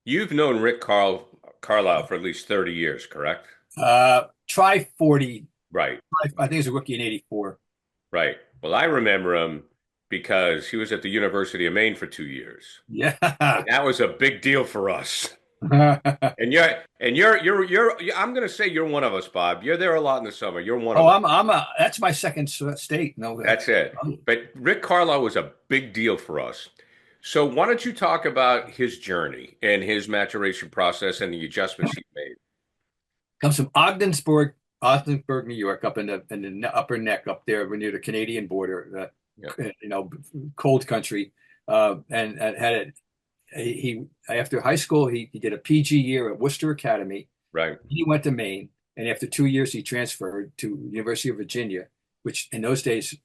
You've known Carlisle for at least 30 years, correct? Try 40. Right, I think he was a rookie in 84. right. Well, I remember him because he was at the University of Maine for 2 years. And Yeah. that was a big deal for us. And you're I'm gonna say you're one of us, Bob. You're there a lot in the summer. You're one of Oh, us. that's my second state. No, That's it. But Rick Carlisle was a big deal for us. So why don't you talk about his journey and his maturation process and the adjustments he made? comes from Ogdensburg, New York, up in the upper neck up there near the Canadian border, Yeah, cold country. And had it. He after high school, he did a PG year at Worcester Academy. right. He went to Maine, and after 2 years, he transferred to University of Virginia, which in those days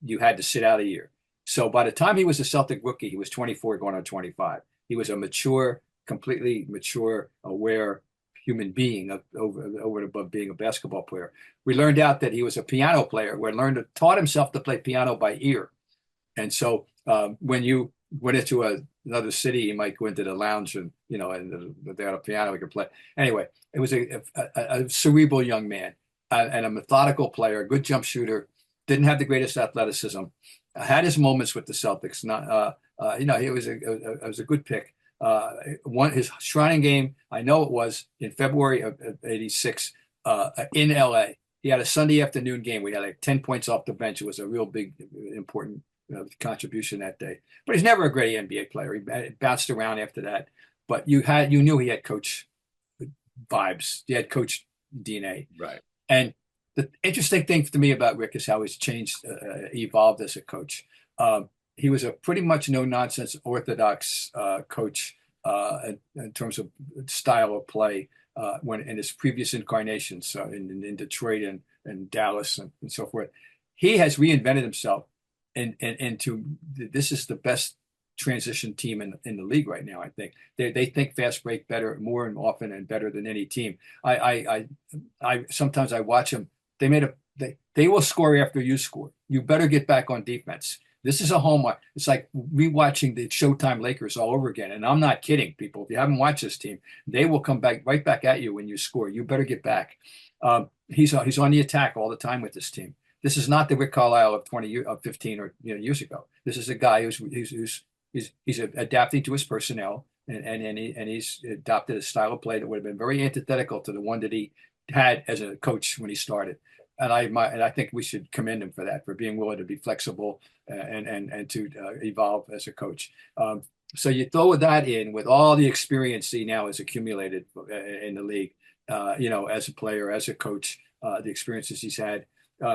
you had to sit out a year. So by the time he was a Celtic rookie, he was 24, going on 25. He was a mature, completely mature, aware human being over and above being a basketball player. We learned out that he was a piano player. Taught himself to play piano by ear. And so when you went into another city, you might go into the lounge and they had a piano we could play. Anyway, it was a cerebral young man and a methodical player, a good jump shooter. Didn't have the greatest athleticism. Had his moments with the Celtics. Not he was a good pick. Won his shrining game. I know it was in February of '86 in LA. He had a Sunday afternoon game. We had like 10 points off the bench. It was a real big, important contribution that day. But he's never a great NBA player. He bounced around after that. But you knew he had coach vibes. He had coach DNA. Right. And the interesting thing to me about Rick is how he's changed, evolved as a coach. He was a pretty much no nonsense, orthodox coach in terms of style of play when in his previous incarnations in Detroit and Dallas and so forth. He has reinvented himself into this is the best transition team in the league right now. I think they think fast break better, more and often and better than any team. I sometimes I watch them. They will score after you score. You better get back on defense. This is a homework. It's like rewatching the Showtime Lakers all over again. And I'm not kidding, people. If you haven't watched this team, they will come back right back at you when you score. You better get back. He's on the attack all the time with this team. This is not the Rick Carlisle of 15 or years ago. This is a guy he's adapting to his personnel and he's adopted a style of play that would have been very antithetical to the one that he had as a coach when he started. And I think we should commend him for that, for being willing to be flexible and to evolve as a coach. So you throw that in with all the experience he now has accumulated in the league, as a player, as a coach, the experiences he's had.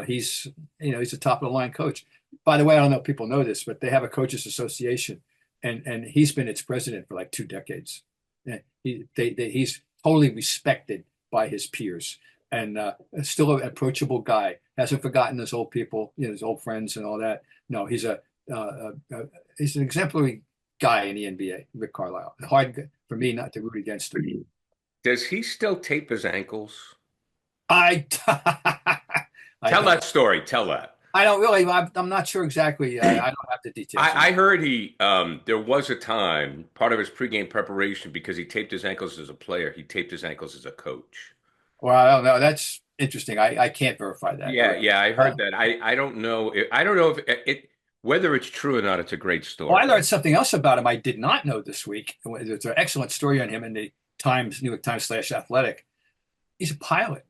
He's a top of the line coach. By the way, I don't know if people know this, but they have a coaches association, and he's been its president for like 2 decades. And he's totally respected by his peers, and still an approachable guy. Hasn't forgotten his old people, his old friends and all that. No, he's an exemplary guy in the NBA, Rick Carlisle. Hard for me not to root against him. Does he still tape his ankles? I I Tell don't. that story. Tell that. I don't really. I'm not sure exactly. I don't have the details. I heard there was a time, part of his pregame preparation, because he taped his ankles as a player, he taped his ankles as a coach. Well, I don't know. That's interesting. I can't verify that. Yeah, yeah, I heard that. I don't know. I don't know if whether it's true or not. It's a great Well, I story. learned something else about him I did not know this week. There's an excellent story on him in the New York Times / Athletic. He's a pilot.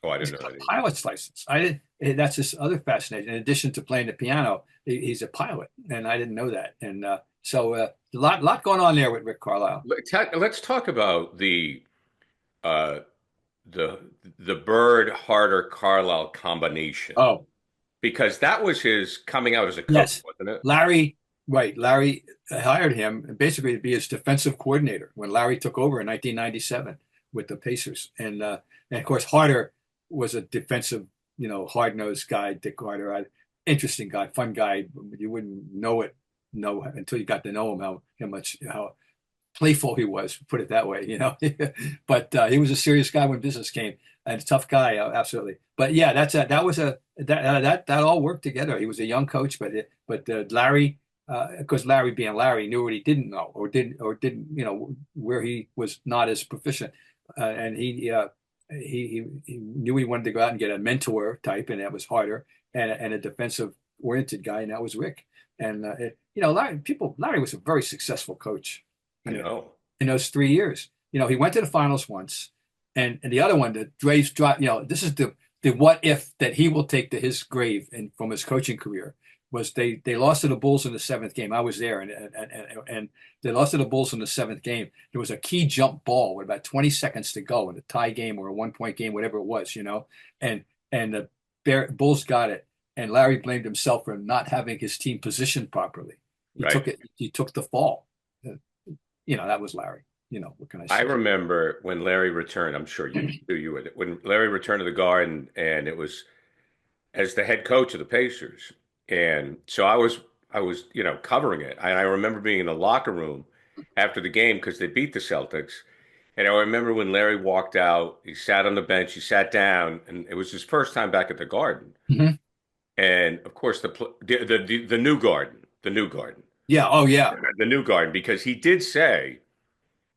Oh, I He's didn't know got that a either. pilot's license. I didn't. That's his other fascination. In addition to playing the piano, he's a pilot, and I didn't know that. And so a lot going on there with Rick Carlisle. Let's talk about uh, the the Bird Harder Carlisle combination Oh, because that was his coming out as a coach, yes, wasn't it? Larry. Right, Larry hired him basically to be his defensive coordinator when Larry took over in 1997 with the Pacers, and of course Harder was a defensive, hard-nosed guy. Dick Harder, interesting guy, fun guy. You wouldn't know until you got to know him how playful he was, put it that way. But he was a serious guy when business came, and a tough guy, absolutely. But yeah, that all worked together. He was a young coach, but Larry because Larry being Larry knew what he didn't know or didn't where he was not as proficient, and he knew he wanted to go out and get a mentor type, and that was harder, and a defensive oriented guy, and that was Rick. And Larry was a very successful coach I know. in those 3 years. He went to the finals once, and the other one, the Dre's drop. This is the what if that he will take to his grave and from his coaching career was they lost to the Bulls in the seventh game. I was there, and they lost to the Bulls in the seventh game. There was a key jump ball with about 20 seconds to go in a tie game or a 1 point game, whatever it was, and the Bulls got it, and Larry blamed himself for not having his team positioned properly. He Right. took it. He took the fall. That was Larry. What can I I say? remember when Larry returned, I'm sure you knew you with it, when Larry returned to the Garden and it was as the head coach of the Pacers. And so I was, covering it. And I remember being in the locker room after the game because they beat the Celtics. And I remember when Larry walked out, he sat on the bench, he sat down, and it was his first time back at the Garden. Mhm. And of course, the new Garden, the new Garden, Yeah. Oh, yeah. the new Garden, because he did say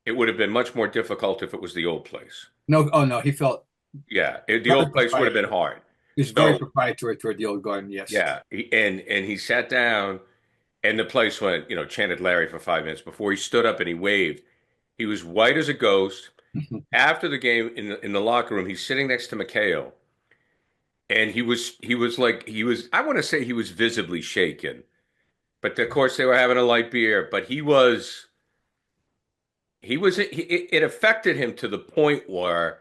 it would have been much more difficult if it was the old place. No. Oh, no. He felt Yeah, the very old place would have been proprietary. hard. He was very So proprietary toward the old garden. Yes. yeah, and he sat down, and the place went, chanted Larry for 5 minutes before he stood up and he waved. He was white as a ghost. After the game in the locker room, he's sitting next to McHale, and he was I want to say he was visibly shaken, but of course they were having a light beer, but it affected him to the point where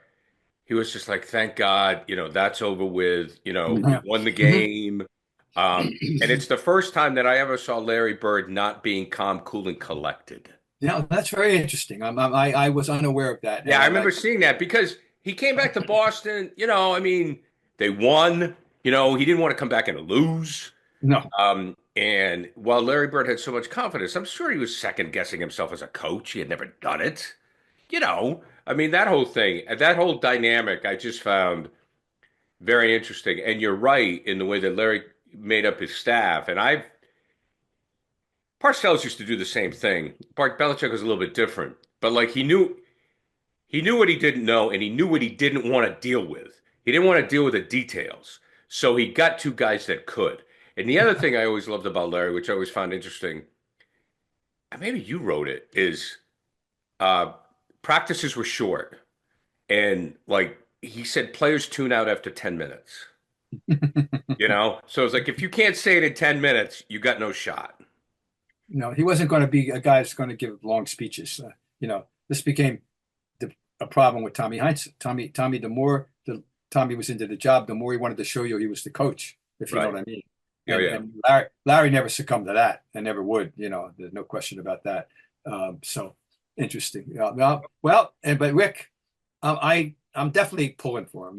he was just like, thank God, that's over with. We Mhm. won the game. And it's the first time that I ever saw Larry Bird not being calm, cool, and collected. Yeah, that's very interesting. I was unaware of that, Yeah, and I I remember like. seeing that because he came back to Boston. I mean, they won. He didn't want to come back and lose. No. And while Larry Bird had so much confidence, I'm sure he was second guessing himself as a coach. He had never done it. I mean, that whole thing, that whole dynamic, I just found very interesting. And you're right in the way that Larry made up his staff. And Parcells used to do the same thing. Bart Belichick was a little bit different, but like he knew what he didn't know, and he knew what he didn't want to deal with. He didn't want to deal with the details, so he got two guys that could. And the other thing I always loved about Larry, which I always found interesting, and maybe you wrote it, is uh, practices were short, and like he said, players tune out after 10 minutes. So it's like if you can't say it in 10 minutes, you got no shot. He wasn't going to be a guy that's going to give long speeches. This became a problem with Tommy Heinz. Tommy, Tommy was into the job, the more he wanted to show you he was the coach, if you know Right. what I mean. Oh And yeah. and Larry never succumbed to that, and never would. There's no question about that. So interesting. But Rick, I'm definitely pulling for him.